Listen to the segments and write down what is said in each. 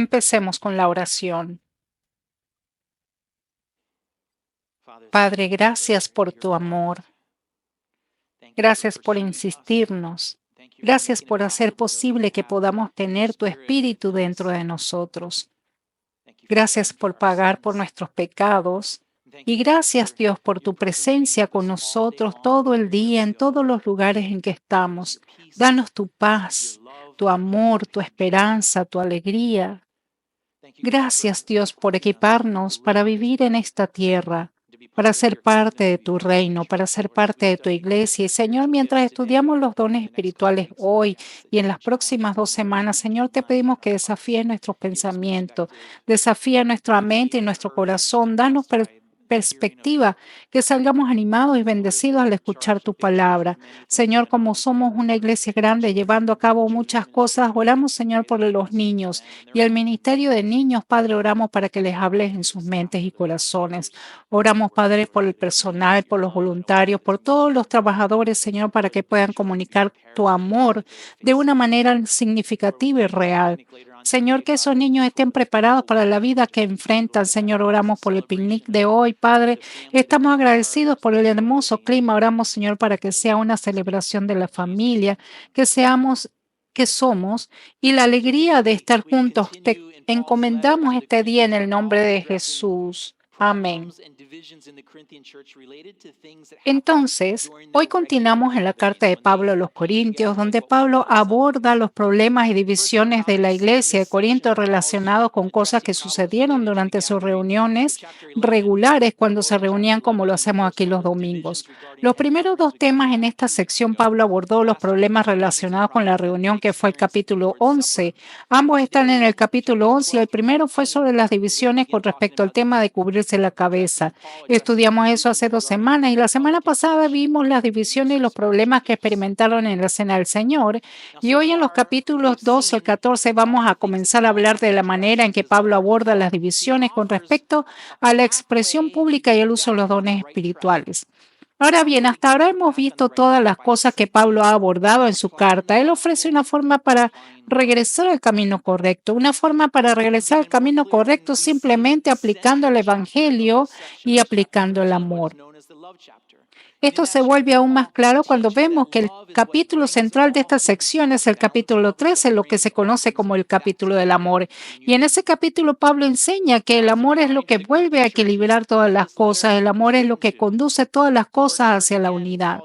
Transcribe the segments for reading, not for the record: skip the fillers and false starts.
Empecemos con la oración. Padre, gracias por tu amor. Gracias por insistirnos. Gracias por hacer posible que podamos tener tu espíritu dentro de nosotros. Gracias por pagar por nuestros pecados. Y gracias, Dios, por tu presencia con nosotros todo el día, en todos los lugares en que estamos. Danos tu paz, tu amor, tu esperanza, tu alegría. Gracias, Dios, por equiparnos para vivir en esta tierra, para ser parte de tu reino, para ser parte de tu iglesia. Y Señor, mientras estudiamos los dones espirituales hoy y en las próximas 2 semanas, Señor, te pedimos que desafíes nuestros pensamientos, desafíe nuestra mente y nuestro corazón, danos perspectiva, que salgamos animados y bendecidos al escuchar tu palabra. Señor, como somos una iglesia grande llevando a cabo muchas cosas, oramos, Señor, por los niños y el ministerio de niños, Padre, oramos para que les hables en sus mentes y corazones. Oramos, Padre, por el personal, por los voluntarios, por todos los trabajadores, Señor, para que puedan comunicar tu amor de una manera significativa y real. Señor, que esos niños estén preparados para la vida que enfrentan. Señor, oramos por el picnic de hoy, Padre. Estamos agradecidos por el hermoso clima. Oramos, Señor, para que sea una celebración de la familia, que seamos, que somos, y la alegría de estar juntos. Te encomendamos este día en el nombre de Jesús. Amén. Entonces, hoy continuamos en la carta de Pablo a los Corintios, donde Pablo aborda los problemas y divisiones de la iglesia de Corinto relacionados con cosas que sucedieron durante sus reuniones regulares cuando se reunían como lo hacemos aquí los domingos. Los primeros 2 temas en esta sección, Pablo abordó los problemas relacionados con la reunión que fue el capítulo 11. Ambos están en el capítulo 11 y el primero fue sobre las divisiones con respecto al tema de cubrirse la cabeza. Estudiamos eso hace 2 semanas y la semana pasada vimos las divisiones y los problemas que experimentaron en la Cena del Señor. Y hoy en los capítulos 12 al 14 vamos a comenzar a hablar de la manera en que Pablo aborda las divisiones con respecto a la expresión pública y el uso de los dones espirituales. Ahora bien, hasta ahora hemos visto todas las cosas que Pablo ha abordado en su carta. Él ofrece una forma para regresar al camino correcto, una forma para regresar al camino correcto simplemente aplicando el Evangelio y aplicando el amor. Esto se vuelve aún más claro cuando vemos que el capítulo central de esta sección es el capítulo 13, lo que se conoce como el capítulo del amor. Y en ese capítulo Pablo enseña que el amor es lo que vuelve a equilibrar todas las cosas, el amor es lo que conduce todas las cosas hacia la unidad.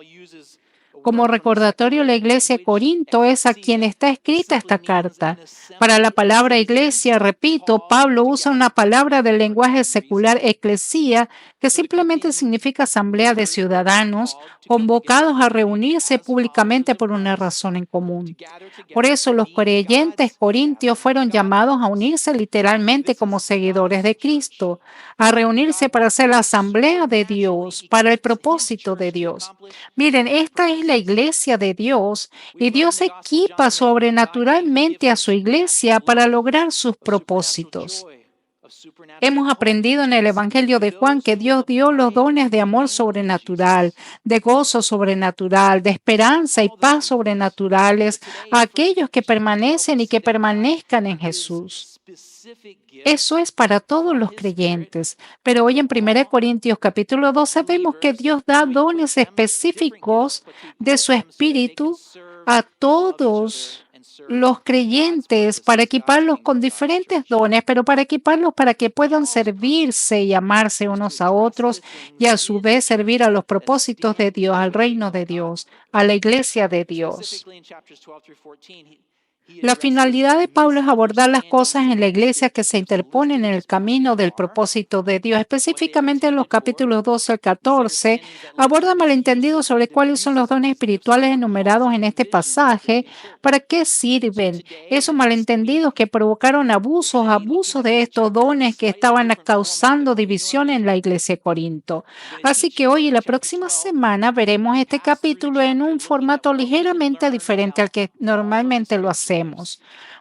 Como recordatorio, la iglesia de Corinto es a quien está escrita esta carta. Para la palabra iglesia, repito, Pablo usa una palabra del lenguaje secular, eclesía, que simplemente significa asamblea de ciudadanos convocados a reunirse públicamente por una razón en común. Por eso los creyentes corintios fueron llamados a unirse literalmente como seguidores de Cristo, a reunirse para hacer la asamblea de Dios, para el propósito de Dios. Miren, esta es la iglesia de Dios y Dios equipa sobrenaturalmente a su iglesia para lograr sus propósitos. Hemos aprendido en el Evangelio de Juan que Dios dio los dones de amor sobrenatural, de gozo sobrenatural, de esperanza y paz sobrenaturales a aquellos que permanecen y que permanezcan en Jesús. Eso es para todos los creyentes, pero hoy en 1 Corintios capítulo 12 vemos que Dios da dones específicos de su Espíritu a todos los creyentes para equiparlos con diferentes dones, pero para equiparlos para que puedan servirse y amarse unos a otros y a su vez servir a los propósitos de Dios, al reino de Dios, a la iglesia de Dios. La finalidad de Pablo es abordar las cosas en la iglesia que se interponen en el camino del propósito de Dios. Específicamente en los capítulos 12 al 14, aborda malentendidos sobre cuáles son los dones espirituales enumerados en este pasaje, para qué sirven. Esos malentendidos que provocaron abusos de estos dones que estaban causando división en la iglesia de Corinto. Así que hoy y la próxima semana veremos este capítulo en un formato ligeramente diferente al que normalmente lo hacemos.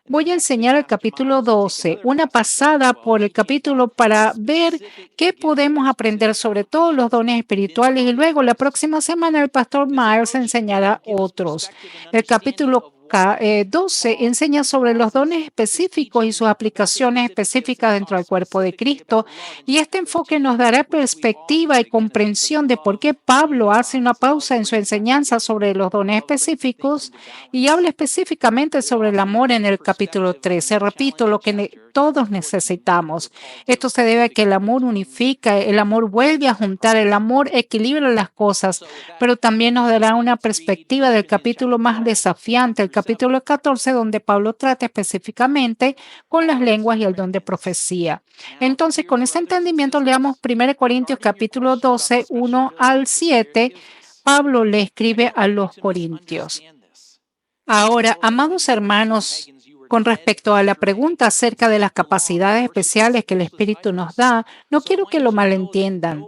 Voy a enseñar el capítulo 12, una pasada por el capítulo para ver qué podemos aprender sobre todos los dones espirituales y luego la próxima semana el pastor Miles enseñará otros. El capítulo 12 enseña sobre los dones específicos y sus aplicaciones específicas dentro del cuerpo de Cristo y este enfoque nos dará perspectiva y comprensión de por qué Pablo hace una pausa en su enseñanza sobre los dones específicos y habla específicamente sobre el amor en el capítulo 13. Repito, lo que todos necesitamos. Esto se debe a que el amor unifica, el amor vuelve a juntar, el amor equilibra las cosas, pero también nos dará una perspectiva del capítulo más desafiante, el capítulo 14, donde Pablo trata específicamente con las lenguas y el don de profecía. Entonces, con ese entendimiento, leamos 1 Corintios capítulo 12, 1 al 7. Pablo le escribe a los corintios. Ahora, amados hermanos, con respecto a la pregunta acerca de las capacidades especiales que el Espíritu nos da, no quiero que lo malentiendan.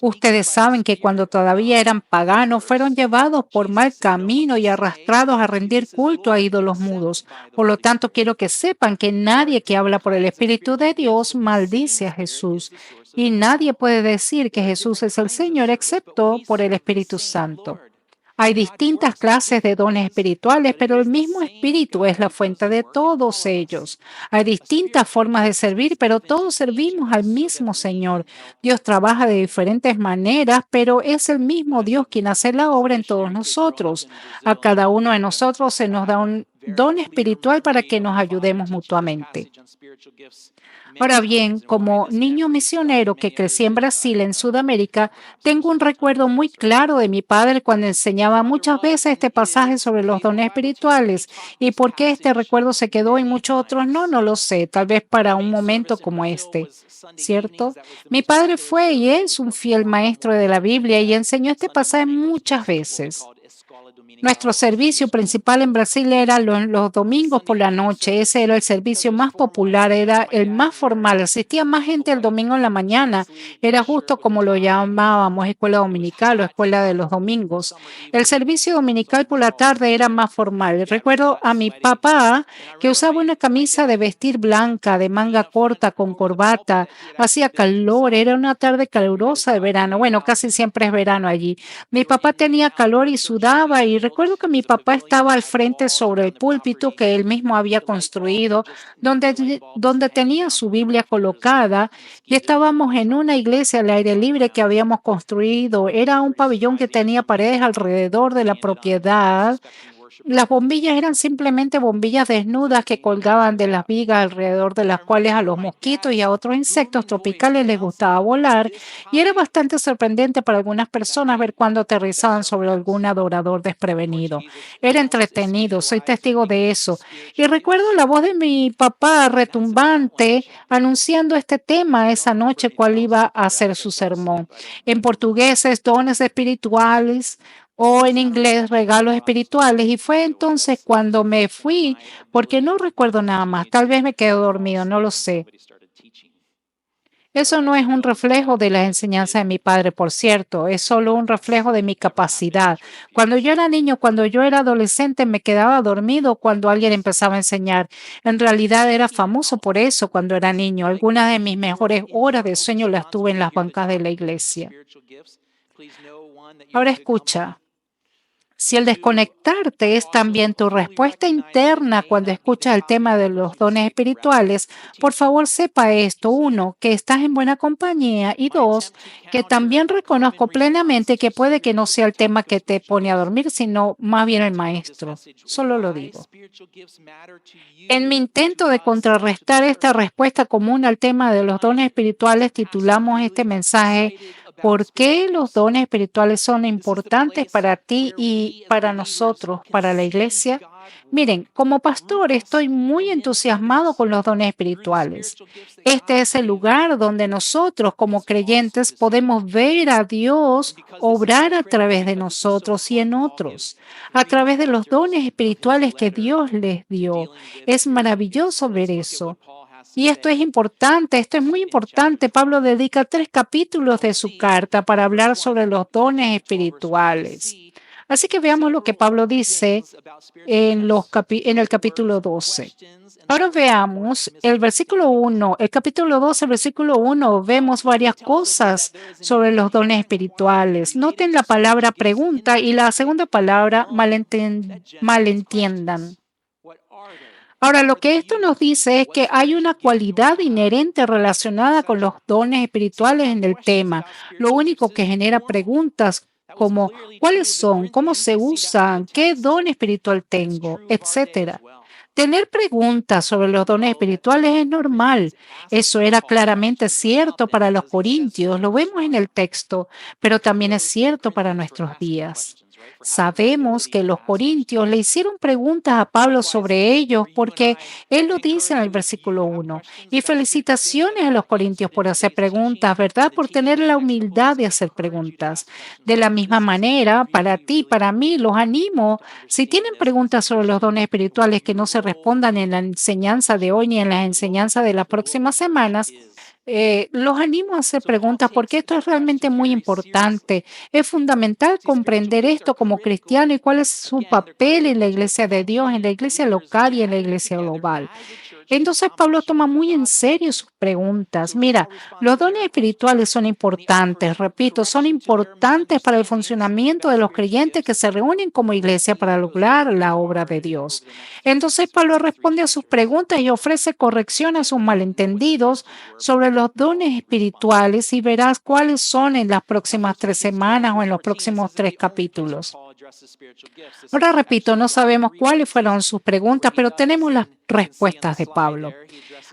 Ustedes saben que cuando todavía eran paganos fueron llevados por mal camino y arrastrados a rendir culto a ídolos mudos. Por lo tanto, quiero que sepan que nadie que habla por el Espíritu de Dios maldice a Jesús. Y nadie puede decir que Jesús es el Señor excepto por el Espíritu Santo. Hay distintas clases de dones espirituales, pero el mismo Espíritu es la fuente de todos ellos. Hay distintas formas de servir, pero todos servimos al mismo Señor. Dios trabaja de diferentes maneras, pero es el mismo Dios quien hace la obra en todos nosotros. A cada uno de nosotros se nos da un don espiritual para que nos ayudemos mutuamente. Ahora bien, como niño misionero que crecí en Brasil, en Sudamérica, tengo un recuerdo muy claro de mi padre cuando enseñaba muchas veces este pasaje sobre los dones espirituales. ¿Y por qué este recuerdo se quedó y muchos otros no? No lo sé, tal vez para un momento como este. ¿Cierto? Mi padre fue y es un fiel maestro de la Biblia y enseñó este pasaje muchas veces. Nuestro servicio principal en Brasil era los domingos por la noche. Ese era el servicio más popular, era el más formal. Asistía más gente el domingo en la mañana. Era justo como lo llamábamos escuela dominical o escuela de los domingos. El servicio dominical por la tarde era más formal. Recuerdo a mi papá que usaba una camisa de vestir blanca, de manga corta, con corbata. Hacía calor, era una tarde calurosa de verano. Bueno, casi siempre es verano allí. Mi papá tenía calor y sudaba y recuerdo que mi papá estaba al frente sobre el púlpito que él mismo había construido, donde tenía su Biblia colocada y estábamos en una iglesia al aire libre que habíamos construido. Era un pabellón que tenía paredes alrededor de la propiedad. Las bombillas eran simplemente bombillas desnudas que colgaban de las vigas alrededor de las cuales a los mosquitos y a otros insectos tropicales les gustaba volar y era bastante sorprendente para algunas personas ver cuando aterrizaban sobre algún adorador desprevenido. Era entretenido, soy testigo de eso. Y recuerdo la voz de mi papá retumbante anunciando este tema esa noche, cuál iba a ser su sermón. En portugués es dones espirituales o en inglés regalos espirituales. Y fue entonces cuando me fui, porque no recuerdo nada más. Tal vez me quedé dormido, no lo sé. Eso no es un reflejo de la enseñanza de mi padre, por cierto, es solo un reflejo de mi capacidad. Cuando yo era niño, cuando yo era adolescente, me quedaba dormido cuando alguien empezaba a enseñar. En realidad era famoso por eso cuando era niño. Algunas de mis mejores horas de sueño las tuve en las bancas de la iglesia. Ahora escucha. Si el desconectarte es también tu respuesta interna cuando escuchas el tema de los dones espirituales, por favor sepa esto. Uno, que estás en buena compañía y dos, que también reconozco plenamente que puede que no sea el tema que te pone a dormir, sino más bien el maestro. Solo lo digo. En mi intento de contrarrestar esta respuesta común al tema de los dones espirituales, titulamos este mensaje ¿por qué los dones espirituales son importantes para ti y para nosotros, para la iglesia? Miren, como pastor estoy muy entusiasmado con los dones espirituales. Este es el lugar donde nosotros como creyentes podemos ver a Dios obrar a través de nosotros y en otros, a través de los dones espirituales que Dios les dio. Es maravilloso ver eso. Y esto es muy importante. Pablo dedica 3 capítulos de su carta para hablar sobre los dones espirituales. Así que veamos lo que Pablo dice en el capítulo 12. Ahora veamos el versículo 1, el capítulo 12, el versículo 1, vemos varias cosas sobre los dones espirituales. Noten la palabra pregunta y la segunda palabra malentiendan. Ahora, lo que esto nos dice es que hay una cualidad inherente relacionada con los dones espirituales en el tema. Lo único que genera preguntas como ¿cuáles son? ¿Cómo se usan? ¿Qué don espiritual tengo? Etcétera. Tener preguntas sobre los dones espirituales es normal. Eso era claramente cierto para los corintios, lo vemos en el texto, pero también es cierto para nuestros días. Sabemos que los corintios le hicieron preguntas a Pablo sobre ellos porque él lo dice en el versículo 1. Y felicitaciones a los corintios por hacer preguntas, ¿verdad? Por tener la humildad de hacer preguntas. De la misma manera, para ti, para mí, los animo si tienen preguntas sobre los dones espirituales que no se respondan en la enseñanza de hoy ni en las enseñanzas de las próximas semanas, los animo a hacer preguntas porque esto es realmente muy importante. Es fundamental comprender esto como cristiano y cuál es su papel en la iglesia de Dios, en la iglesia local y en la iglesia global. Entonces Pablo toma muy en serio sus preguntas. Mira, los dones espirituales son importantes, repito, son importantes para el funcionamiento de los creyentes que se reúnen como iglesia para lograr la obra de Dios. Entonces Pablo responde a sus preguntas y ofrece corrección a sus malentendidos sobre los dones espirituales y verás cuáles son en las próximas 3 semanas o en los próximos 3 capítulos. Ahora repito, no sabemos cuáles fueron sus preguntas, pero tenemos las respuestas de Pablo.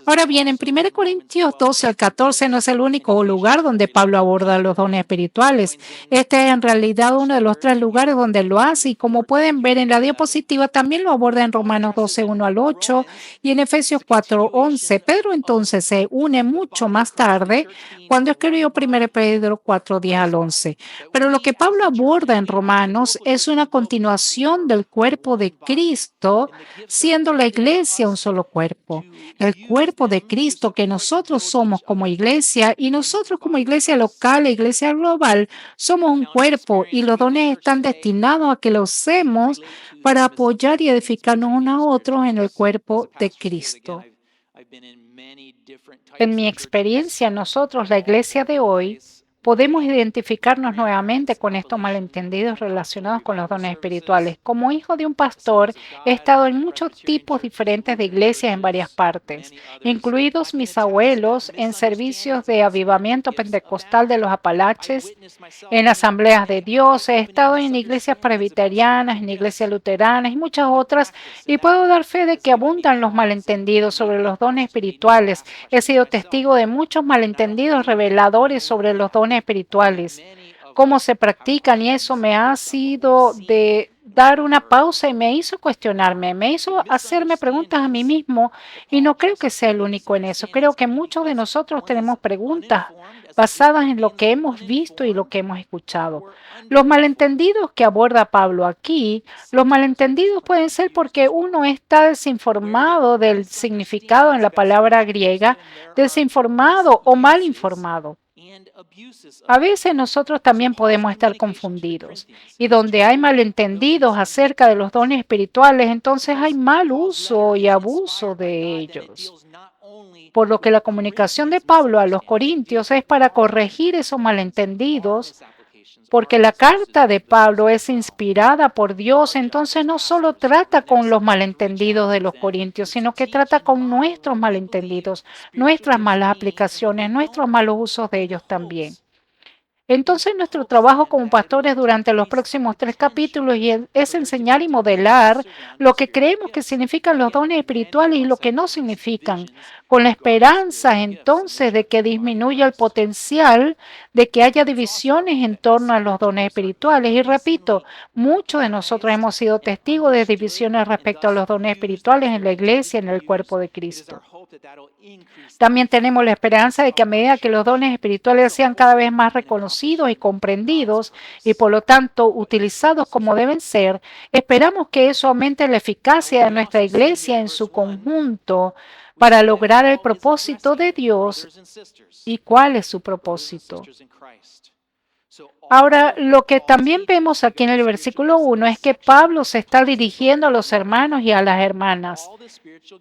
Ahora bien, en 1 Corintios 12 al 14 no es el único lugar donde Pablo aborda los dones espirituales. Este es en realidad uno de los 3 lugares donde lo hace y como pueden ver en la diapositiva también lo aborda en Romanos 12, 1 al 8 y en Efesios 4, 11. Pedro entonces se une mucho más tarde cuando escribió 1 Pedro 4, 10 al 11. Pero lo que Pablo aborda en Romanos es una continuación del cuerpo de Cristo, siendo la iglesia un solo cuerpo. El cuerpo de Cristo que nosotros somos como iglesia y nosotros como iglesia local e iglesia global somos un cuerpo y los dones están destinados a que los usemos para apoyar y edificarnos unos a otros en el cuerpo de Cristo. En mi experiencia, nosotros, la iglesia de hoy, podemos identificarnos nuevamente con estos malentendidos relacionados con los dones espirituales. Como hijo de un pastor, he estado en muchos tipos diferentes de iglesias en varias partes, incluidos mis abuelos en servicios de avivamiento pentecostal de los Apalaches, en asambleas de Dios, he estado en iglesias presbiterianas, en iglesias luteranas y muchas otras, y puedo dar fe de que abundan los malentendidos sobre los dones espirituales. He sido testigo de muchos malentendidos reveladores sobre los dones espirituales, cómo se practican, y eso me ha sido de dar una pausa y me hizo cuestionarme, me hizo hacerme preguntas a mí mismo y no creo que sea el único en eso. Creo que muchos de nosotros tenemos preguntas basadas en lo que hemos visto y lo que hemos escuchado. Los malentendidos que aborda Pablo aquí, los malentendidos pueden ser porque uno está desinformado del significado en la palabra griega, desinformado o mal informado. A veces nosotros también podemos estar confundidos y donde hay malentendidos acerca de los dones espirituales, entonces hay mal uso y abuso de ellos. Por lo que la comunicación de Pablo a los corintios es para corregir esos malentendidos, porque la carta de Pablo es inspirada por Dios, entonces no solo trata con los malentendidos de los corintios, sino que trata con nuestros malentendidos, nuestras malas aplicaciones, nuestros malos usos de ellos también. Entonces nuestro trabajo como pastores durante los próximos 3 capítulos es enseñar y modelar lo que creemos que significan los dones espirituales y lo que no significan, con la esperanza entonces de que disminuya el potencial de que haya divisiones en torno a los dones espirituales. Y repito, muchos de nosotros hemos sido testigos de divisiones respecto a los dones espirituales en la iglesia, en el cuerpo de Cristo. También tenemos la esperanza de que a medida que los dones espirituales sean cada vez más reconocidos y comprendidos y por lo tanto utilizados como deben ser, esperamos que eso aumente la eficacia de nuestra iglesia en su conjunto para lograr el propósito de Dios. ¿Y cuál es su propósito? Ahora, lo que también vemos aquí en el versículo 1 es que Pablo se está dirigiendo a los hermanos y a las hermanas,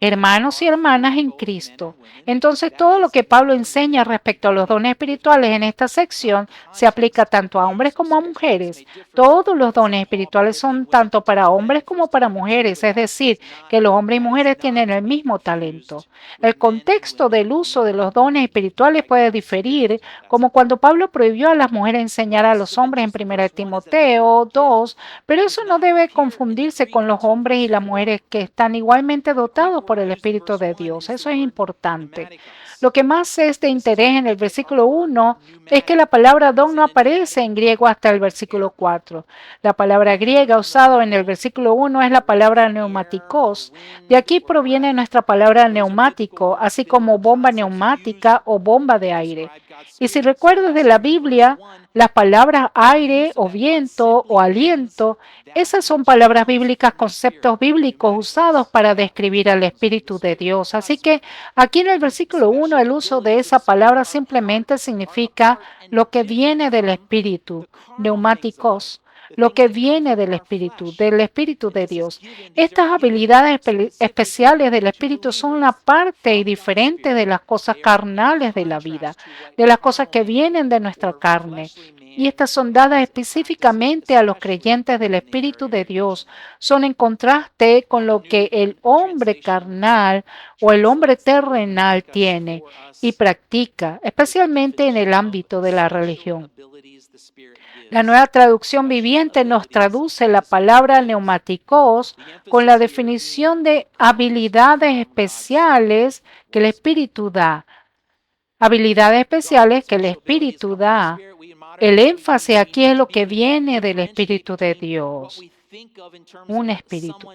hermanos y hermanas en Cristo. Entonces, todo lo que Pablo enseña respecto a los dones espirituales en esta sección se aplica tanto a hombres como a mujeres. Todos los dones espirituales son tanto para hombres como para mujeres, es decir, que los hombres y mujeres tienen el mismo talento. El contexto del uso de los dones espirituales puede diferir, como cuando Pablo prohibió a las mujeres enseñar a los hombres en 1 Timoteo 2, pero eso no debe confundirse con los hombres y las mujeres que están igualmente dotados por el Espíritu de Dios. Eso es importante. Lo que más es de interés en el versículo 1 es que la palabra don no aparece en griego hasta el versículo 4. La palabra griega usada en el versículo 1 es la palabra neumáticos. De aquí proviene nuestra palabra neumático, así como bomba neumática o bomba de aire. Y si recuerdas de la Biblia, las palabras aire o viento o aliento, esas son palabras bíblicas, conceptos bíblicos usados para describir al Espíritu de Dios. Así que aquí en el versículo 1 el uso de esa palabra simplemente significa lo que viene del Espíritu, neumáticos, lo que viene del Espíritu de Dios. Estas habilidades especiales del Espíritu son una parte y diferente de las cosas carnales de la vida, de las cosas que vienen de nuestra carne. Y estas son dadas específicamente a los creyentes del Espíritu de Dios. Son en contraste con lo que el hombre carnal o el hombre terrenal tiene y practica, especialmente en el ámbito de la religión. La nueva traducción viviente nos traduce la palabra neumáticos con la definición de habilidades especiales que el Espíritu da. Habilidades especiales que el Espíritu da. El énfasis aquí es lo que viene del Espíritu de Dios. Un espíritu.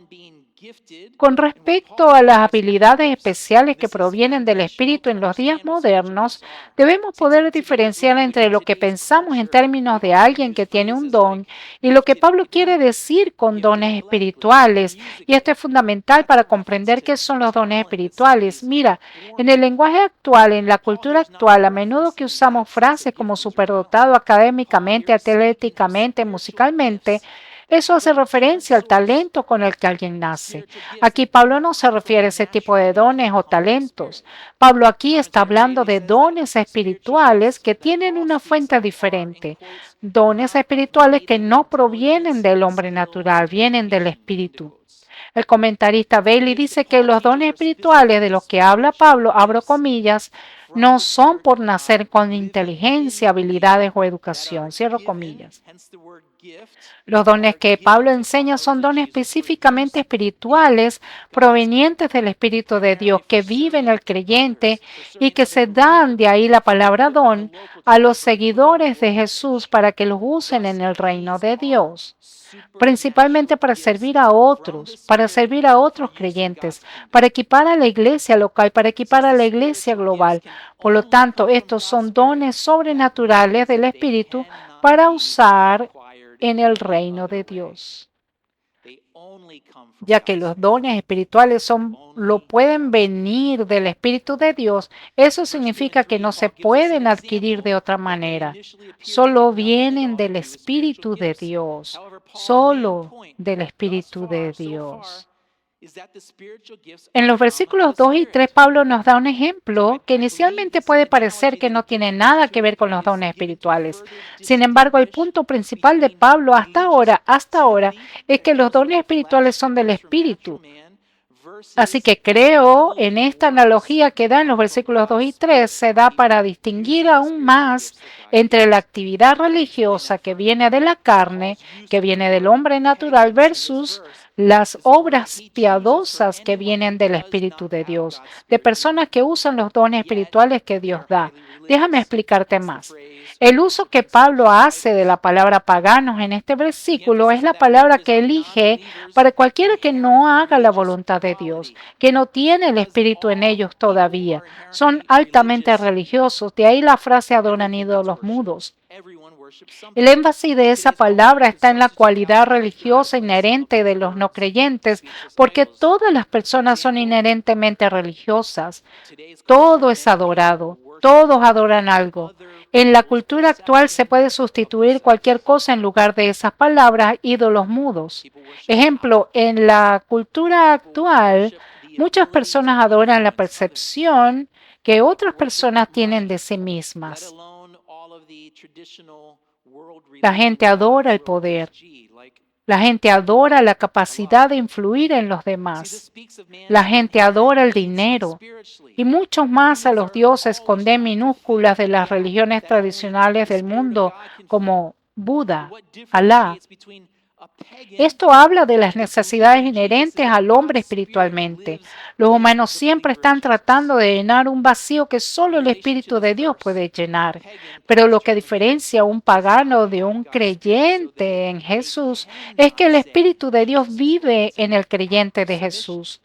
Con respecto a las habilidades especiales que provienen del Espíritu en los días modernos, debemos poder diferenciar entre lo que pensamos en términos de alguien que tiene un don y lo que Pablo quiere decir con dones espirituales. Y esto es fundamental para comprender qué son los dones espirituales. Mira, en el lenguaje actual, en la cultura actual, a menudo que usamos frases como superdotado académicamente, atléticamente, musicalmente, eso hace referencia al talento con el que alguien nace. Aquí Pablo no se refiere a ese tipo de dones o talentos. Pablo aquí está hablando de dones espirituales que tienen una fuente diferente. Dones espirituales que no provienen del hombre natural, vienen del Espíritu. El comentarista Bailey dice que los dones espirituales de los que habla Pablo, abro comillas, no son por nacer con inteligencia, habilidades o educación, cierro comillas. Los dones que Pablo enseña son dones específicamente espirituales provenientes del Espíritu de Dios que vive en el creyente y que se dan, de ahí la palabra don, a los seguidores de Jesús para que los usen en el reino de Dios. Principalmente para servir a otros creyentes, para equipar a la iglesia local, para equipar a la iglesia global. Por lo tanto, estos son dones sobrenaturales del Espíritu para usar en el reino de Dios, ya que los dones espirituales pueden venir del Espíritu de Dios. Eso significa que no se pueden adquirir de otra manera. Solo vienen del Espíritu de Dios, solo del Espíritu de Dios. En los versículos 2 y 3, Pablo nos da un ejemplo que inicialmente puede parecer que no tiene nada que ver con los dones espirituales. Sin embargo, el punto principal de Pablo hasta ahora, es que los dones espirituales son del Espíritu. Así que creo en esta analogía que da en los versículos 2 y 3, se da para distinguir aún más entre la actividad religiosa que viene de la carne, que viene del hombre natural, versus las obras piadosas que vienen del Espíritu de Dios, de personas que usan los dones espirituales que Dios da. Déjame explicarte más. El uso que Pablo hace de la palabra paganos en este versículo es la palabra que elige para cualquiera que no haga la voluntad de Dios, que no tiene el Espíritu en ellos todavía. Son altamente religiosos, de ahí la frase adoran ídolos mudos. El énfasis de esa palabra está en la cualidad religiosa inherente de los no creyentes, porque todas las personas son inherentemente religiosas. Todo es adorado, todos adoran algo. En la cultura actual se puede sustituir cualquier cosa en lugar de esas palabras, ídolos mudos. Ejemplo, en la cultura actual, muchas personas adoran la percepción que otras personas tienen de sí mismas. La gente adora el poder. La gente adora la capacidad de influir en los demás. La gente adora el dinero y muchos más a los dioses con D minúsculas de las religiones tradicionales del mundo como Buda, Alá. Esto habla de las necesidades inherentes al hombre espiritualmente. Los humanos siempre están tratando de llenar un vacío que solo el Espíritu de Dios puede llenar. Pero lo que diferencia a un pagano de un creyente en Jesús es que el Espíritu de Dios vive en el creyente de Jesús.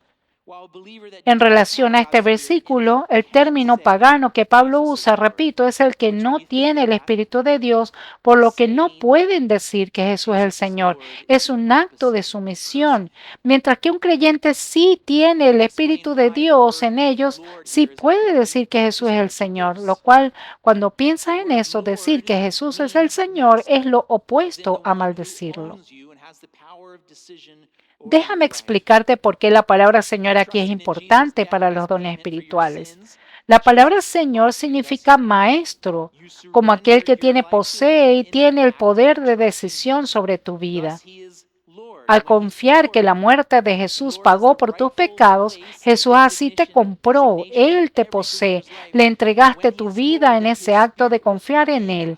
En relación a este versículo, el término pagano que Pablo usa, repito, es el que no tiene el Espíritu de Dios, por lo que no pueden decir que Jesús es el Señor. Es un acto de sumisión, mientras que un creyente sí tiene el Espíritu de Dios en ellos, sí puede decir que Jesús es el Señor, lo cual, cuando piensas en eso, decir que Jesús es el Señor es lo opuesto a maldecirlo. Déjame explicarte por qué la palabra Señor aquí es importante para los dones espirituales. La palabra Señor significa maestro, como aquel que posee y tiene el poder de decisión sobre tu vida. Al confiar que la muerte de Jesús pagó por tus pecados, Jesús así te compró, Él te posee, le entregaste tu vida en ese acto de confiar en Él.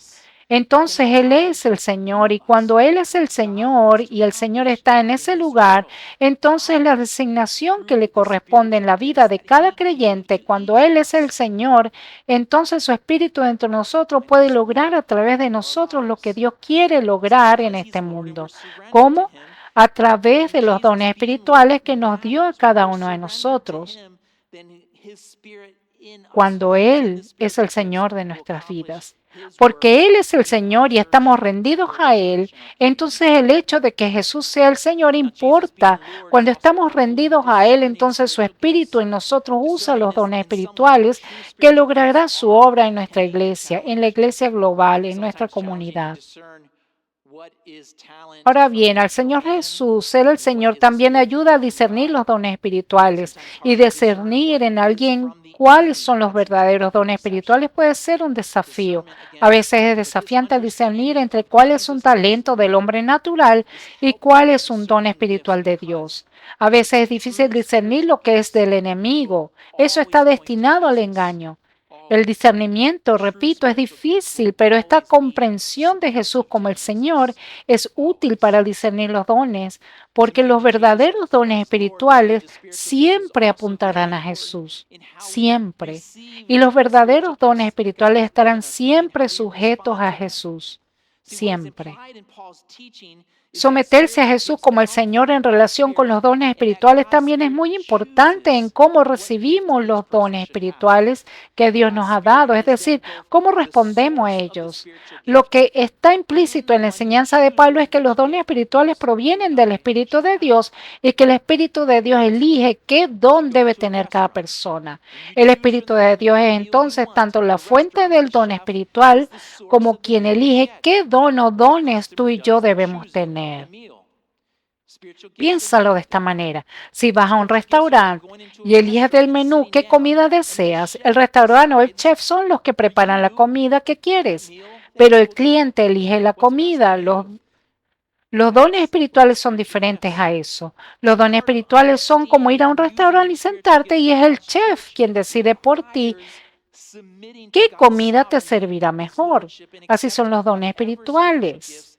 Entonces Él es el Señor y cuando Él es el Señor y el Señor está en ese lugar, entonces la designación que le corresponde en la vida de cada creyente, cuando Él es el Señor, entonces su Espíritu dentro de nosotros puede lograr a través de nosotros lo que Dios quiere lograr en este mundo. ¿Cómo? A través de los dones espirituales que nos dio a cada uno de nosotros, cuando Él es el Señor de nuestras vidas. Porque Él es el Señor y estamos rendidos a Él, entonces el hecho de que Jesús sea el Señor importa. Cuando estamos rendidos a Él, entonces su Espíritu en nosotros usa los dones espirituales que logrará su obra en nuestra iglesia, en la iglesia global, en nuestra comunidad. Ahora bien, al Señor Jesús, ser el Señor también ayuda a discernir los dones espirituales y discernir en alguien cuáles son los verdaderos dones espirituales puede ser un desafío. A veces es desafiante discernir entre cuál es un talento del hombre natural y cuál es un don espiritual de Dios. A veces es difícil discernir lo que es del enemigo. Eso está destinado al engaño. El discernimiento, repito, es difícil, pero esta comprensión de Jesús como el Señor es útil para discernir los dones, porque los verdaderos dones espirituales siempre apuntarán a Jesús, siempre. Y los verdaderos dones espirituales estarán siempre sujetos a Jesús, siempre. Someterse a Jesús como el Señor en relación con los dones espirituales también es muy importante en cómo recibimos los dones espirituales que Dios nos ha dado, es decir, cómo respondemos a ellos. Lo que está implícito en la enseñanza de Pablo es que los dones espirituales provienen del Espíritu de Dios y que el Espíritu de Dios elige qué don debe tener cada persona. El Espíritu de Dios es entonces tanto la fuente del don espiritual como quien elige qué don o dones tú y yo debemos tener. Piénsalo de esta manera. Si vas a un restaurante y eliges del menú qué comida deseas, el restaurante o el chef son los que preparan la comida que quieres, pero el cliente elige la comida. Los dones espirituales son diferentes a eso. Los dones espirituales son como ir a un restaurante y sentarte y es el chef quien decide por ti qué comida te servirá mejor. Así son los dones espirituales.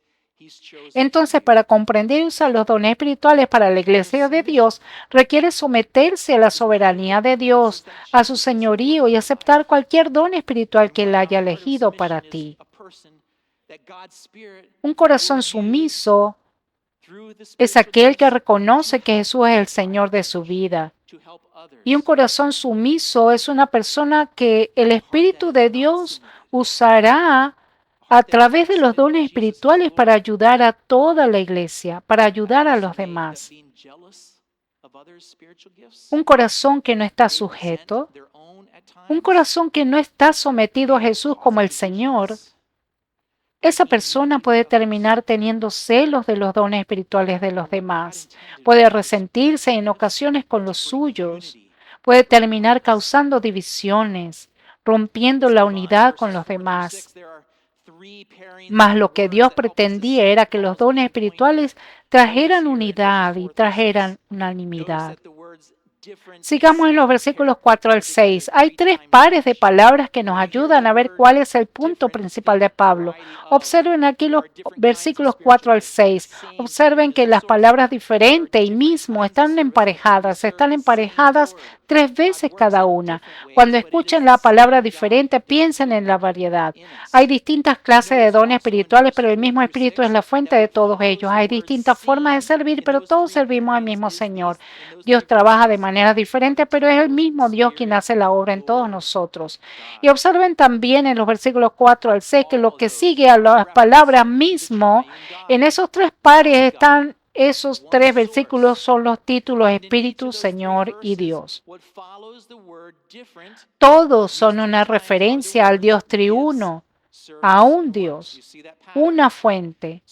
Entonces, para comprender y usar los dones espirituales para la iglesia de Dios, requiere someterse a la soberanía de Dios, a su señorío y aceptar cualquier don espiritual que Él haya elegido para ti. Un corazón sumiso es aquel que reconoce que Jesús es el Señor de su vida. Y un corazón sumiso es una persona que el Espíritu de Dios usará a través de los dones espirituales para ayudar a toda la iglesia, para ayudar a los demás. Un corazón que no está sujeto, un corazón que no está sometido a Jesús como el Señor, esa persona puede terminar teniendo celos de los dones espirituales de los demás, puede resentirse en ocasiones con los suyos, puede terminar causando divisiones, rompiendo la unidad con los demás. Mas lo que Dios pretendía era que los dones espirituales trajeran unidad y trajeran unanimidad. Sigamos en los versículos 4 al 6. Hay tres pares de palabras que nos ayudan a ver cuál es el punto principal de Pablo. Observen aquí los versículos 4 al 6. Observen que las palabras diferente y mismo están emparejadas tres veces cada una. Cuando escuchen la palabra diferente, piensen en la variedad. Hay distintas clases de dones espirituales, pero el mismo Espíritu es la fuente de todos ellos. Hay distintas formas de servir, pero todos servimos al mismo Señor. Dios trabaja de manera diferente, pero es el mismo Dios quien hace la obra en todos nosotros. Y observen también en los versículos 4 al 6 que lo que sigue a las palabras mismo, en esos tres pares están esos tres versículos son los títulos Espíritu, Señor y Dios. Todos son una referencia al Dios triuno, a un Dios, una fuente.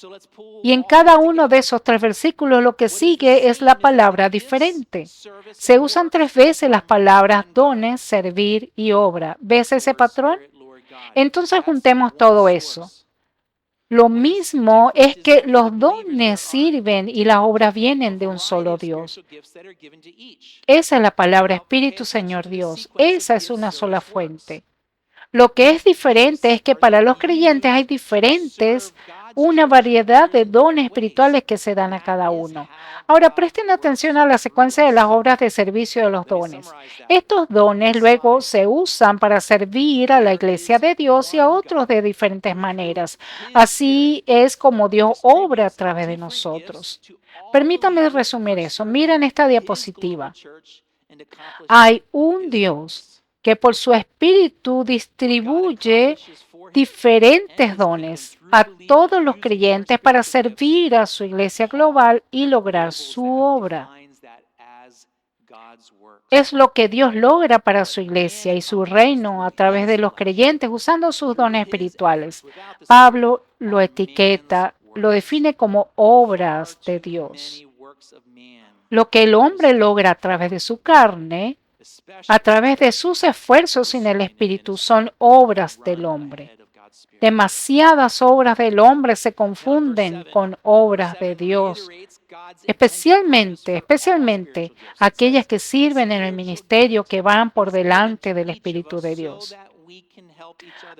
Y en cada uno de esos tres versículos lo que sigue es la palabra diferente. Se usan tres veces las palabras dones, servir y obra. ¿Ves ese patrón? Entonces juntemos todo eso. Lo mismo es que los dones sirven y las obras vienen de un solo Dios. Esa es la palabra Espíritu, Señor Dios. Esa es una sola fuente. Lo que es diferente es que para los creyentes hay una variedad de dones espirituales que se dan a cada uno. Ahora presten atención a la secuencia de las obras de servicio de los dones. Estos dones luego se usan para servir a la iglesia de Dios y a otros de diferentes maneras. Así es como Dios obra a través de nosotros. Permítanme resumir eso. Miren esta diapositiva. Hay un Dios que por su espíritu distribuye diferentes dones a todos los creyentes para servir a su iglesia global y lograr su obra. Es lo que Dios logra para su iglesia y su reino a través de los creyentes usando sus dones espirituales. Pablo lo etiqueta, lo define como obras de Dios. Lo que el hombre logra a través de su carne, a través de sus esfuerzos sin el Espíritu, son obras del hombre. Demasiadas obras del hombre se confunden con obras de Dios, especialmente aquellas que sirven en el ministerio que van por delante del Espíritu de Dios.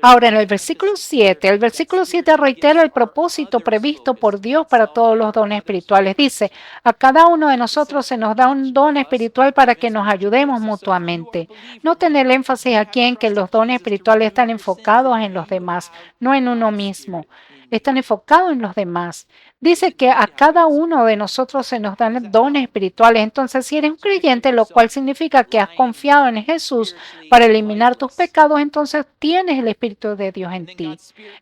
Ahora, en el versículo 7 reitera el propósito previsto por Dios para todos los dones espirituales. Dice, a cada uno de nosotros se nos da un don espiritual para que nos ayudemos mutuamente. Noten el énfasis aquí en que los dones espirituales están enfocados en los demás, no en uno mismo. Están enfocados en los demás. Dice que a cada uno de nosotros se nos dan dones espirituales. Entonces, si eres un creyente, lo cual significa que has confiado en Jesús para eliminar tus pecados, entonces tienes el Espíritu de Dios en ti.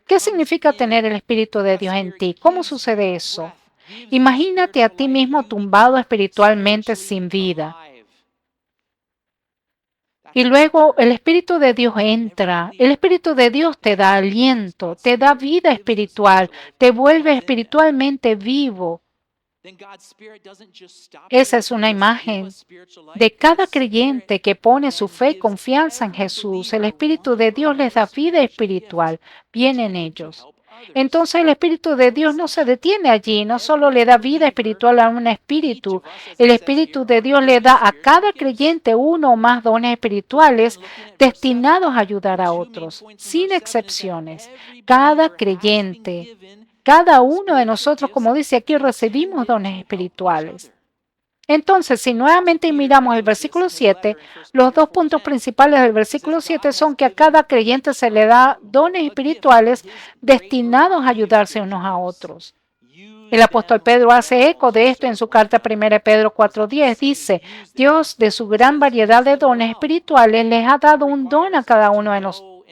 ¿Qué significa tener el Espíritu de Dios en ti? ¿Cómo sucede eso? Imagínate a ti mismo tumbado espiritualmente sin vida. Y luego el Espíritu de Dios entra. El Espíritu de Dios te da aliento, te da vida espiritual, te vuelve espiritualmente vivo. Esa es una imagen de cada creyente que pone su fe y confianza en Jesús. El Espíritu de Dios les da vida espiritual. Viene en ellos. Entonces el Espíritu de Dios no se detiene allí, no solo le da vida espiritual a un espíritu, el Espíritu de Dios le da a cada creyente uno o más dones espirituales destinados a ayudar a otros, sin excepciones. Cada creyente, cada uno de nosotros, como dice aquí, recibimos dones espirituales. Entonces, si nuevamente miramos el versículo 7, los dos puntos principales del versículo 7 son que a cada creyente se le da dones espirituales destinados a ayudarse unos a otros. El apóstol Pedro hace eco de esto en su carta 1 Pedro 4:10. Dice, Dios de su gran variedad de dones espirituales les ha dado un don a cada uno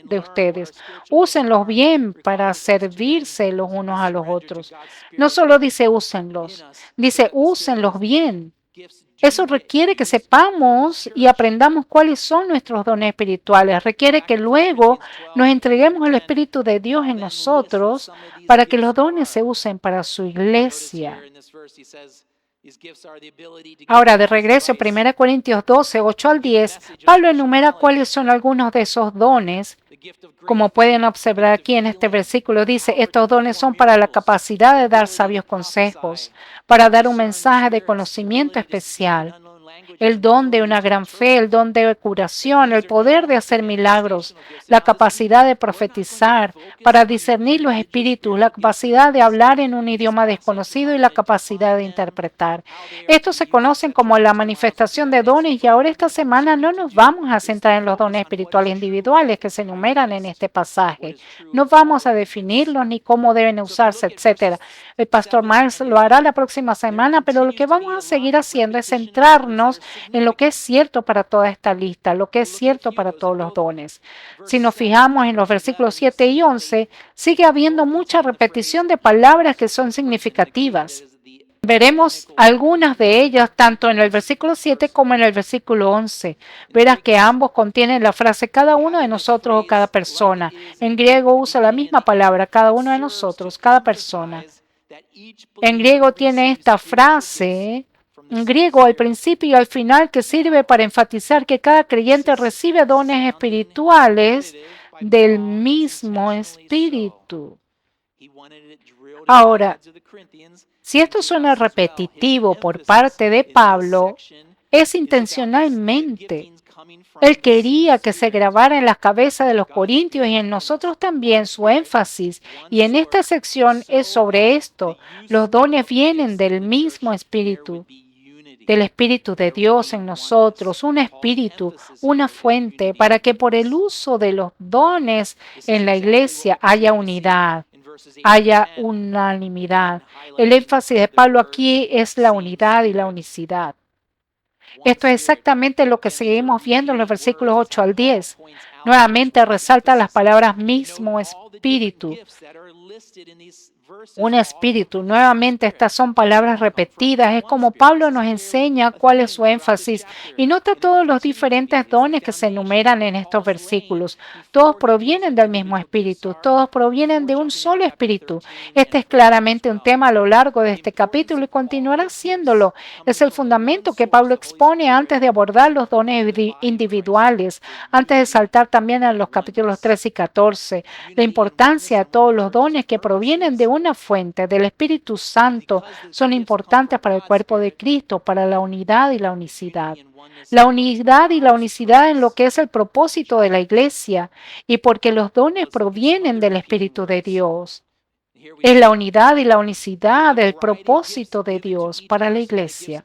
de ustedes. Úsenlos bien para servirse los unos a los otros. No solo dice úsenlos, dice úsenlos bien. Eso requiere que sepamos y aprendamos cuáles son nuestros dones espirituales. Requiere que luego nos entreguemos al Espíritu de Dios en nosotros para que los dones se usen para su iglesia. Ahora, de regreso a 1 Corintios 12, 8 al 10, Pablo enumera cuáles son algunos de esos dones. Como pueden observar aquí en este versículo, dice, estos dones son para la capacidad de dar sabios consejos, para dar un mensaje de conocimiento especial, el don de una gran fe, el don de curación, el poder de hacer milagros, la capacidad de profetizar, para discernir los espíritus, la capacidad de hablar en un idioma desconocido y la capacidad de interpretar. Estos se conocen como la manifestación de dones y ahora esta semana no nos vamos a centrar en los dones espirituales individuales que se enumeran en este pasaje. No vamos a definirlos ni cómo deben usarse, etc. El pastor Miles lo hará la próxima semana, pero lo que vamos a seguir haciendo es centrarnos en lo que es cierto para toda esta lista, lo que es cierto para todos los dones. Si nos fijamos en los versículos 7 y 11, sigue habiendo mucha repetición de palabras que son significativas. Veremos algunas de ellas tanto en el versículo 7 como en el versículo 11. Verás que ambos contienen la frase cada uno de nosotros o cada persona. En griego usa la misma palabra, cada uno de nosotros, cada persona. En griego tiene esta frase, en griego al principio y al final, que sirve para enfatizar que cada creyente recibe dones espirituales del mismo Espíritu. Ahora, si esto suena repetitivo por parte de Pablo, es intencionalmente. Él quería que se grabara en las cabezas de los corintios y en nosotros también su énfasis. Y en esta sección es sobre esto. Los dones vienen del mismo Espíritu, del Espíritu de Dios en nosotros, un espíritu, una fuente, para que por el uso de los dones en la iglesia haya unidad, haya unanimidad. El énfasis de Pablo aquí es la unidad y la unicidad. Esto es exactamente lo que seguimos viendo en los versículos 8 al 10. Nuevamente resalta las palabras mismo espíritu. Un espíritu. Nuevamente estas son palabras repetidas. Es como Pablo nos enseña cuál es su énfasis. Y nota todos los diferentes dones que se enumeran en estos versículos. Todos provienen del mismo espíritu. Todos provienen de un solo espíritu. Este es claramente un tema a lo largo de este capítulo y continuará siéndolo. Es el fundamento que Pablo expone antes de abordar los dones individuales, antes de saltar también a los capítulos 13 y 14. La importancia de todos los dones que provienen de una fuente del Espíritu Santo son importantes para el cuerpo de Cristo, para la unidad y la unicidad. La unidad y la unicidad en lo que es el propósito de la iglesia y porque los dones provienen del Espíritu de Dios. Es la unidad y la unicidad del propósito de Dios para la iglesia.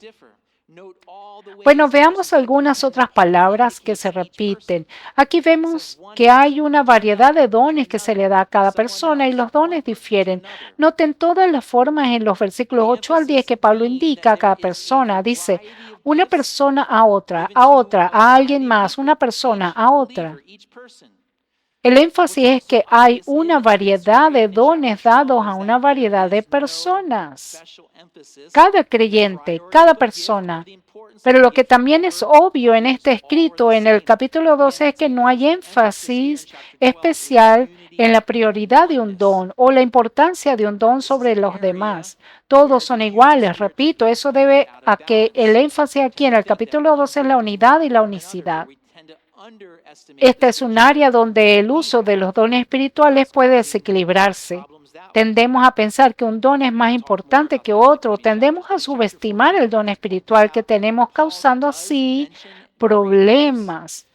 Bueno, veamos algunas otras palabras que se repiten. Aquí vemos que hay una variedad de dones que se le da a cada persona y los dones difieren. Noten todas las formas en los versículos 8 al 10 que Pablo indica a cada persona. Dice, una persona a otra, a alguien más, una persona a otra. El énfasis es que hay una variedad de dones dados a una variedad de personas. Cada creyente, cada persona. Pero lo que también es obvio en este escrito, en el capítulo 12, es que no hay énfasis especial en la prioridad de un don o la importancia de un don sobre los demás. Todos son iguales, repito, eso debe a que el énfasis aquí en el capítulo 12 es la unidad y la unicidad. Esta es un área donde el uso de los dones espirituales puede desequilibrarse. Tendemos a pensar que un don es más importante que otro. Tendemos a subestimar el don espiritual que tenemos, causando así problemas.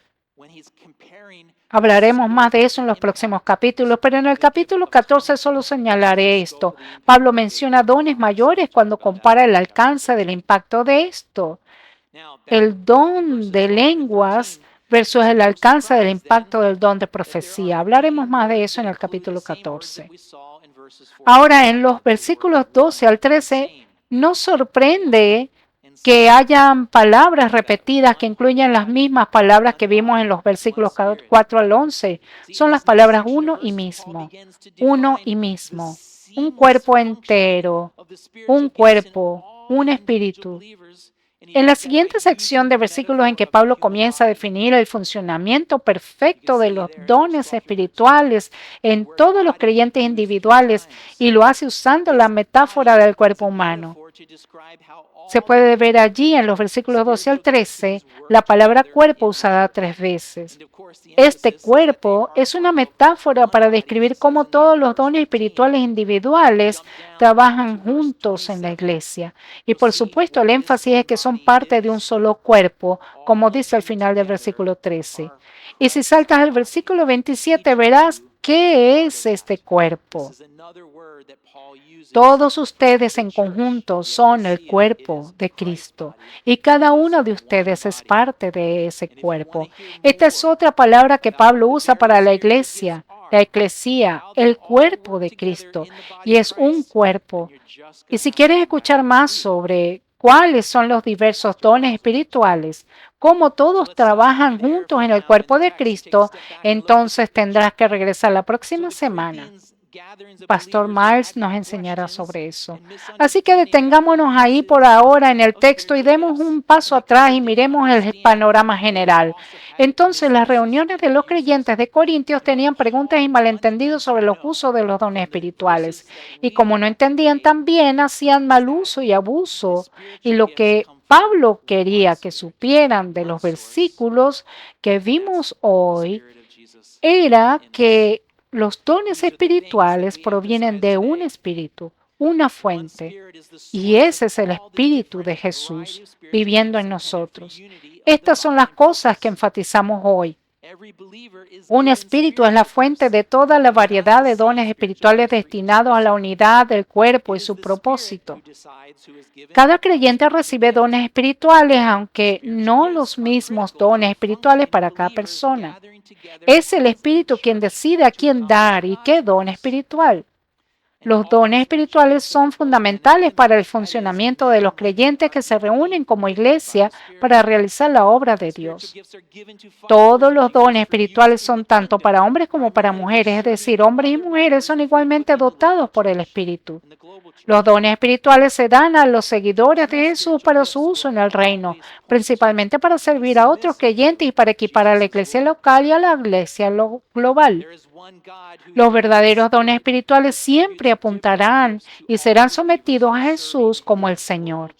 Hablaremos más de eso en los próximos capítulos, pero en el capítulo 14 solo señalaré esto. Pablo menciona dones mayores cuando compara el alcance del impacto de esto. El don de lenguas versus el alcance del impacto del don de profecía. Hablaremos más de eso en el capítulo 14. Ahora, en los versículos 12 al 13, nos sorprende que hayan palabras repetidas que incluyan las mismas palabras que vimos en los versículos 4 al 11. Son las palabras uno y mismo, un cuerpo entero, un cuerpo, un espíritu. En la siguiente sección de versículos en que Pablo comienza a definir el funcionamiento perfecto de los dones espirituales en todos los creyentes individuales y lo hace usando la metáfora del cuerpo humano. Se puede ver allí en los versículos 12 al 13 la palabra cuerpo usada 3 veces. Este cuerpo es una metáfora para describir cómo todos los dones espirituales individuales trabajan juntos en la iglesia. Y por supuesto, el énfasis es que son parte de un solo cuerpo, como dice al final del versículo 13. Y si saltas al versículo 27, verás qué es este cuerpo. Todos ustedes en conjunto son el cuerpo de Cristo y cada uno de ustedes es parte de ese cuerpo. Esta es otra palabra que Pablo usa para la iglesia, la eclesía, el cuerpo de Cristo, y es un cuerpo. Y si quieres escuchar más sobre cuáles son los diversos dones espirituales, cómo todos trabajan juntos en el cuerpo de Cristo, entonces tendrás que regresar la próxima semana. Pastor Miles nos enseñará sobre eso. Así que detengámonos ahí por ahora en el texto y demos un paso atrás y miremos el panorama general. Entonces, las reuniones de los creyentes de Corintios tenían preguntas y malentendidos sobre los usos de los dones espirituales. Y como no entendían tan bien, hacían mal uso y abuso. Y lo que Pablo quería que supieran de los versículos que vimos hoy era que los dones espirituales provienen de un espíritu, una fuente, y ese es el Espíritu de Jesús viviendo en nosotros. Estas son las cosas que enfatizamos hoy. Un espíritu es la fuente de toda la variedad de dones espirituales destinados a la unidad del cuerpo y su propósito. Cada creyente recibe dones espirituales, aunque no los mismos dones espirituales para cada persona. Es el espíritu quien decide a quién dar y qué don espiritual. Los dones espirituales son fundamentales para el funcionamiento de los creyentes que se reúnen como iglesia para realizar la obra de Dios. Todos los dones espirituales son tanto para hombres como para mujeres, es decir, hombres y mujeres son igualmente dotados por el Espíritu. Los dones espirituales se dan a los seguidores de Jesús para su uso en el reino, principalmente para servir a otros creyentes y para equipar a la iglesia local y a la iglesia global. Los verdaderos dones espirituales siempre apuntarán y serán sometidos a Jesús como el Señor.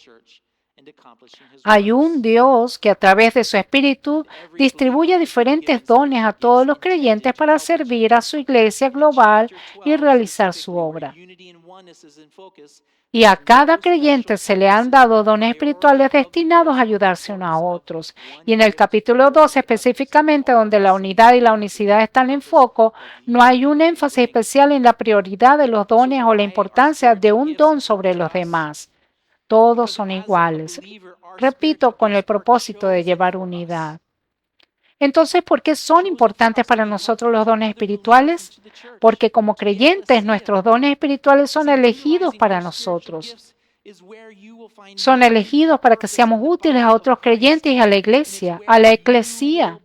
Hay un Dios que a través de su Espíritu distribuye diferentes dones a todos los creyentes para servir a su iglesia global y realizar su obra. Y a cada creyente se le han dado dones espirituales destinados a ayudarse unos a otros. Y en el capítulo 2 específicamente, donde la unidad y la unicidad están en foco, no hay un énfasis especial en la prioridad de los dones o la importancia de un don sobre los demás. Todos son iguales. Repito, con el propósito de llevar unidad. Entonces, ¿por qué son importantes para nosotros los dones espirituales? Porque como creyentes, nuestros dones espirituales son elegidos para nosotros. Son elegidos para que seamos útiles a otros creyentes y a la iglesia, a la eclesía.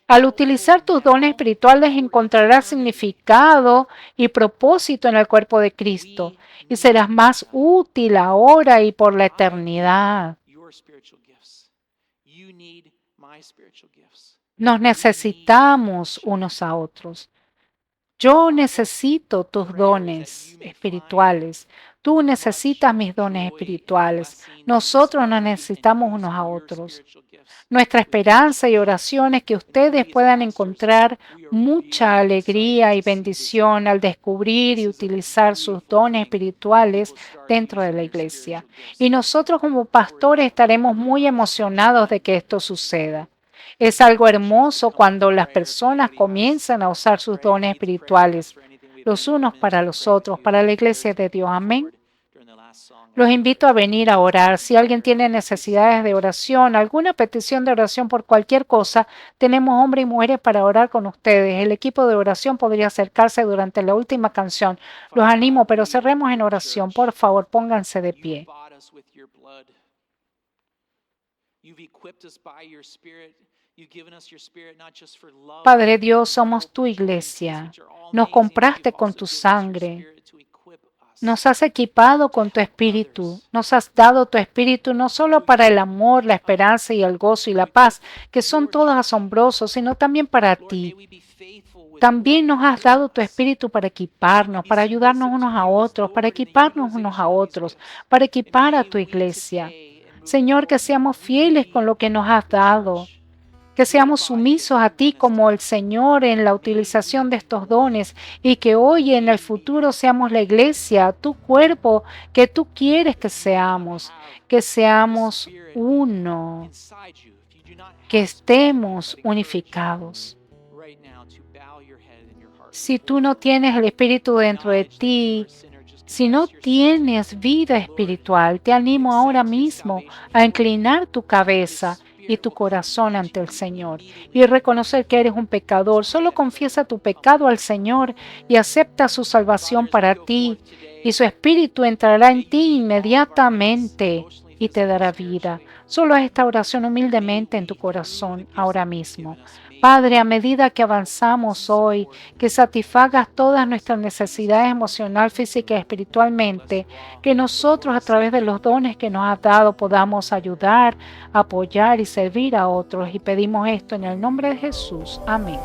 Al utilizar tus dones espirituales encontrarás significado y propósito en el cuerpo de Cristo y serás más útil ahora y por la eternidad. Nos necesitamos unos a otros. Yo necesito tus dones espirituales. Tú necesitas mis dones espirituales. Nosotros nos necesitamos unos a otros. Nuestra esperanza y oración es que ustedes puedan encontrar mucha alegría y bendición al descubrir y utilizar sus dones espirituales dentro de la iglesia. Y nosotros como pastores estaremos muy emocionados de que esto suceda. Es algo hermoso cuando las personas comienzan a usar sus dones espirituales, los unos para los otros, para la iglesia de Dios. Amén. Los invito a venir a orar. Si alguien tiene necesidades de oración, alguna petición de oración por cualquier cosa, tenemos hombres y mujeres para orar con ustedes. El equipo de oración podría acercarse durante la última canción. Los animo, pero cerremos en oración. Por favor, pónganse de pie. Padre Dios, somos tu iglesia. Nos compraste con tu sangre Nos has equipado con tu espíritu, nos has dado tu espíritu no solo para el amor, la esperanza y el gozo y la paz, que son todos asombrosos, sino también para ti. También nos has dado tu espíritu para equiparnos, para ayudarnos unos a otros, para equiparnos unos a otros, para equipar a tu iglesia. Señor, que seamos fieles con lo que nos has dado, que seamos sumisos a ti como el Señor en la utilización de estos dones y que hoy y en el futuro seamos la iglesia, tu cuerpo, que tú quieres que seamos uno, que estemos unificados. Si tú no tienes el Espíritu dentro de ti, si no tienes vida espiritual, te animo ahora mismo a inclinar tu cabeza y tu corazón ante el Señor y reconocer que eres un pecador. Solo confiesa tu pecado al Señor y acepta su salvación para ti y su Espíritu entrará en ti inmediatamente y te dará vida. Solo haz esta oración humildemente en tu corazón ahora mismo. Padre, a medida que avanzamos hoy, que satisfagas todas nuestras necesidades emocional, física y espiritualmente, que nosotros a través de los dones que nos has dado podamos ayudar, apoyar y servir a otros. Y pedimos esto en el nombre de Jesús. Amén.